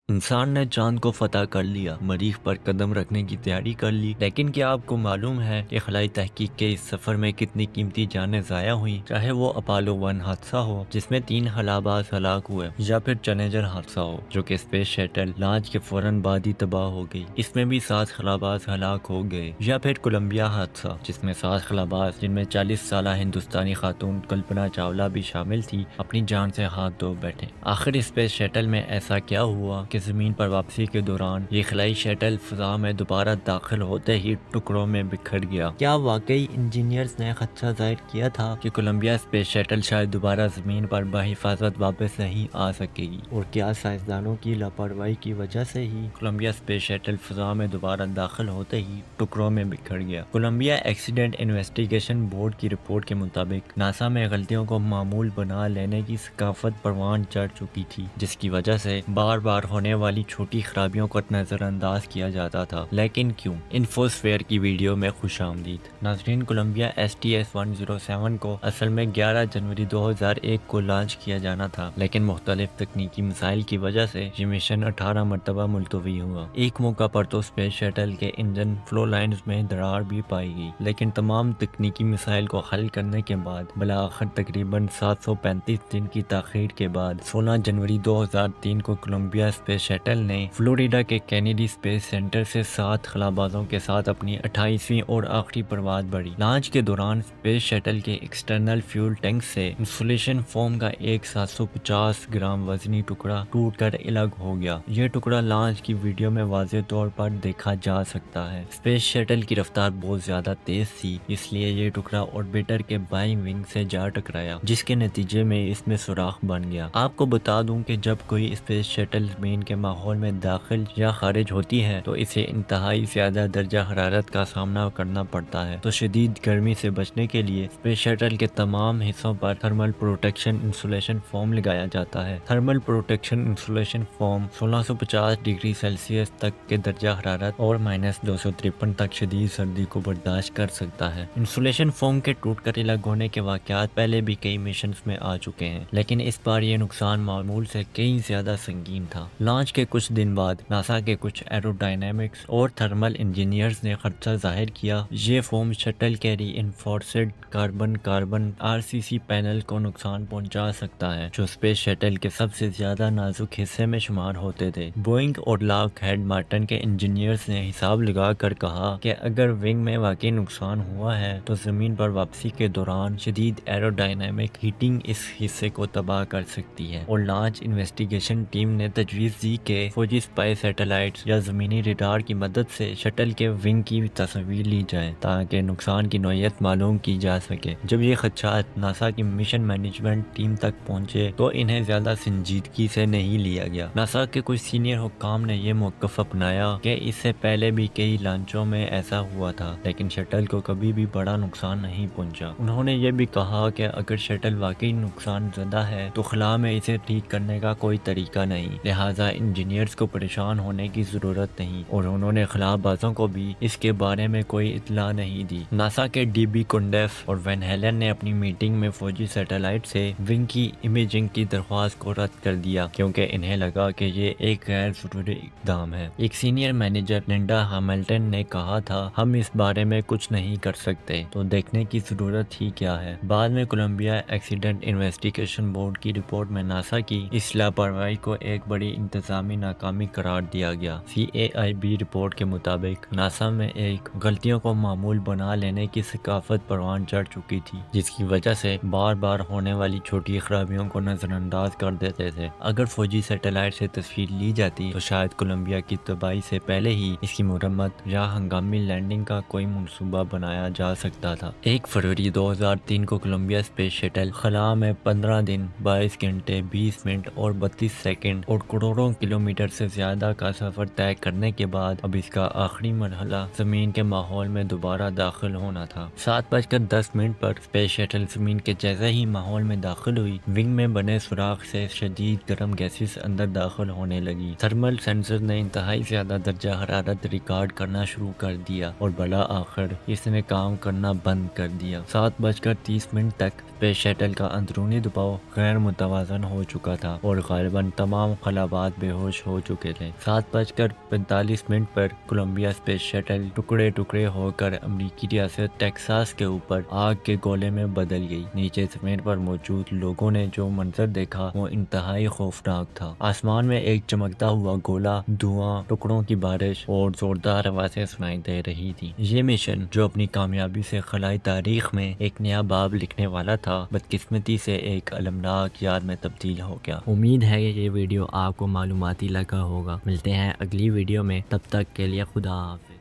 انسان نے چاند کو فتح کر لیا، مریخ پر قدم رکھنے کی تیاری کر لی، لیکن کیا آپ کو معلوم ہے کہ خلائی تحقیق کے اس سفر میں کتنی قیمتی جانیں ضائع ہوئیں؟ چاہے وہ اپولو 1 حادثہ ہو جس میں 3 خلاباز ہلاک ہوئے، یا پھر چیلنجر حادثہ ہو جو کہ اسپیس شٹل لانچ کے فوراً بعد ہی تباہ ہو گئی، اس میں بھی 7 خلاباز ہلاک ہو گئے، یا پھر کولمبیا حادثہ جس میں 7 خلاباز جن میں 40 سالہ ہندوستانی خاتون کلپنا چاولہ بھی شامل تھی اپنی جان سے ہاتھ دھو بیٹھے۔ آخر اسپیس شٹل میں ایسا کیا ہوا کہ زمین پر واپسی کے دوران یہ خلائی شٹل فضا میں دوبارہ داخل ہوتے ہی ٹکڑوں میں بکھر گیا؟ کیا واقعی انجینئرز نے خدشہ ظاہر کیا تھا کہ کولمبیا اسپیس شٹل شاید دوبارہ زمین پر بحفاظت واپس نہیں آ سکے گی؟ اور کیا سائنسدانوں کی لاپرواہی کی وجہ سے ہی کولمبیا اسپیس شٹل فضا میں دوبارہ داخل ہوتے ہی ٹکڑوں میں بکھر گیا؟ کولمبیا ایکسیڈنٹ انویسٹیگیشن بورڈ کی رپورٹ کے مطابق ناسا میں غلطیوں کو معمول بنا لینے کی ثقافت پروان چڑھ چکی تھی، جس کی وجہ سے بار بار ہونے والی چھوٹی خرابیوں کو نظر انداز کیا جاتا تھا۔ لیکن کیوں؟ انفوسفیئر کی ویڈیو میں خوش آمدید ناظرین۔ کولمبیا STS 107 کو اصل میں 11 جنوری 2001 کو لانچ کیا جانا تھا، لیکن مختلف تکنیکی مسائل کی وجہ سے یہ مشن 18 مرتبہ ملتوی ہوا۔ ایک موقع پر تو اسپیس شٹل کے انجن فلو لائنز میں دراڑ بھی پائی گئی، لیکن تمام تکنیکی مسائل کو حل کرنے کے بعد بالآخر تقریباً 735 دن کی تاخیر کے بعد 16 جنوری 2003 کو کولمبیا اسپیس شٹل نے فلوریڈا کے کینیڈی اسپیس سینٹر سے 7 خلابازوں کے ساتھ اپنی 28ویں اور آخری پرواز بڑھی۔ لانچ کے دوران اسپیس شٹل کے ایکسٹرنل فیول ٹینک سے انسولیشن فوم کا ایک 750 گرام وزنی ٹکڑا ٹوٹ کر الگ ہو گیا۔ یہ ٹکڑا لانچ کی ویڈیو میں واضح طور پر دیکھا جا سکتا ہے۔ اسپیس شٹل کی رفتار بہت زیادہ تیز تھی، اس لیے یہ ٹکڑا آربیٹر کے بائیں ونگ سے جا ٹکرایا، جس کے نتیجے میں اس میں سوراخ بن گیا۔ آپ کو بتا دوں کہ جب کوئی اسپیس شٹل زمین کے ماحول میں داخل یا خارج ہوتی ہے تو اسے انتہائی زیادہ درجہ حرارت کا سامنا کرنا پڑتا ہے، تو شدید گرمی سے بچنے کے لیے اسپیس شٹل کے تمام حصوں پر تھرمل پروٹیکشن انسولیشن فوم لگایا جاتا ہے۔ Thermal protection insulation foam 1650 degree Celsius تک کے درجہ حرارت اور -253 تک شدید سردی کو برداشت کر سکتا ہے۔ انسولیشن فوم کے ٹوٹ کر الگ ہونے کے واقعات پہلے بھی کئی مشنز میں آ چکے ہیں، لیکن اس بار یہ نقصان معمول سے کئی زیادہ سنگین تھا۔ لانچ کے کچھ دن بعد ناسا کے کچھ ایرو ڈائنامکس اور تھرمل انجینئرز نے خدشہ ظاہر کیا یہ فوم شٹل کے ری انفورسڈ کاربن RCC پینل کو نقصان پہنچا سکتا ہے، جو اسپیس شٹل کے سب سے زیادہ نازک حصے میں شمار ہوتے تھے۔ بوئنگ اور لاک ہیڈ مارٹن کے انجینئرز نے حساب لگا کر کہا کہ اگر ونگ میں واقعی نقصان ہوا ہے تو زمین پر واپسی کے دوران شدید ایرو ڈائنامک ہیٹنگ اس حصے کو تباہ کر سکتی ہے، اور لانچ انویسٹیگیشن ٹیم نے تجویز دی کہ فوجی اسپائی سیٹلائٹس یا زمینی ریڈار کی مدد سے شٹل کے ونگ کی تصاویر لی جائیں تاکہ نقصان کی نوعیت معلوم کی جا سکے۔ جب یہ خدشات ناسا کی مشن مینجمنٹ ٹیم تک پہنچے تو انہیں زیادہ سنجیدگی سے نہیں لیا گیا۔ ناسا کے کچھ سینئر حکام نے یہ موقف اپنایا کہ اس سے پہلے بھی کئی لانچوں میں ایسا ہوا تھا، لیکن شٹل کو کبھی بھی بڑا نقصان نہیں پہنچا۔ انہوں نے یہ بھی کہا کہ اگر شٹل واقعی نقصان زدہ ہے تو خلا میں اسے ٹھیک کرنے کا کوئی طریقہ نہیں، لہٰذا انجینئرز کو پریشان ہونے کی ضرورت نہیں، اور انہوں نے خلا بازوں کو بھی اس کے بارے میں کوئی اطلاع نہیں دی۔ ناسا کے DB کنڈیف اور وین ہیلن نے اپنی میٹنگ میں فوجی سیٹلائٹ سے ونگ کی امیجنگ کی درخواست کو رد کر دیا کیونکہ انہیں لگا کہ یہ ایک غیر ضروری اقدام ہے۔ ایک سینئر مینیجر لنڈا ہیملٹن نے کہا تھا ہم اس بارے میں کچھ نہیں کر سکتے، تو دیکھنے کی ضرورت ہی کیا ہے۔ بعد میں کولمبیا ایکسیڈنٹ انویسٹیگیشن بورڈ کی رپورٹ میں ناسا کی اس لاپرواہی کو ایک بڑی انتظامی ناکامی قرار دیا گیا۔ CAIB رپورٹ کے مطابق ناسا میں ایک غلطیوں کو معمول بنا لینے کی ثقافت پروان چڑھ چکی تھی، جس کی وجہ سے بار بار ہونے والی چھوٹی خرابیوں کو نظر انداز کر دیتے تھے۔ اگر فوجی سیٹلائٹ سے تصویر لی جاتی تو شاید کولمبیا کی تباہی سے پہلے ہی اس کی مرمت یا ہنگامی لینڈنگ کا کوئی منصوبہ بنایا جا سکتا تھا۔ 1 فروری 2003 کو کولمبیا اسپیس شٹل خلا میں 15 دن 22 گھنٹے 20 منٹ اور 32 سیکنڈ اور کروڑوں کلومیٹر سے زیادہ کا سفر طے کرنے کے بعد اب اس کا آخری مرحلہ زمین کے ماحول میں دوبارہ داخل ہونا تھا۔ 7:10 پر اسپیس شٹل زمین کے جیسے ہی ماحول میں داخل ہوئی، ونگ میں بنے سوراخ سے شدید گرم گیسز اندر داخل ہونے لگی۔ تھرمل سینسر نے انتہائی زیادہ درجہ حرارت ریکارڈ کرنا شروع کر دیا اور بالآخر اس نے کام کرنا بند کر دیا۔ 7:30 تک اسپیس شٹل کا اندرونی دباؤ غیر متوازن ہو چکا تھا اور غالباً تمام خلابات تک بے ہوش ہو چکے تھے۔ 7:45 پر کولمبیا اسپیس شٹل ٹکڑے ٹکڑے ہو کر امریکی ریاست ٹیکساس کے اوپر آگ کے گولے میں بدل گئی۔ نیچے زمین پر موجود لوگوں نے جو منظر دیکھا وہ انتہائی خوفناک تھا۔ آسمان میں ایک چمکتا ہوا گولا، دھواں، ٹکڑوں کی بارش اور زوردار آوازیں سنائی دے رہی تھی۔ یہ مشن جو اپنی کامیابی سے خلائی تاریخ میں ایک نیا باب لکھنے والا تھا، بدقسمتی سے ایک المناک یاد میں تبدیل ہو گیا۔ امید ہے کہ یہ ویڈیو آپ کو معلوماتی لگا ہوگا۔ ملتے ہیں اگلی ویڈیو میں، تب تک کے لیے خدا حافظ۔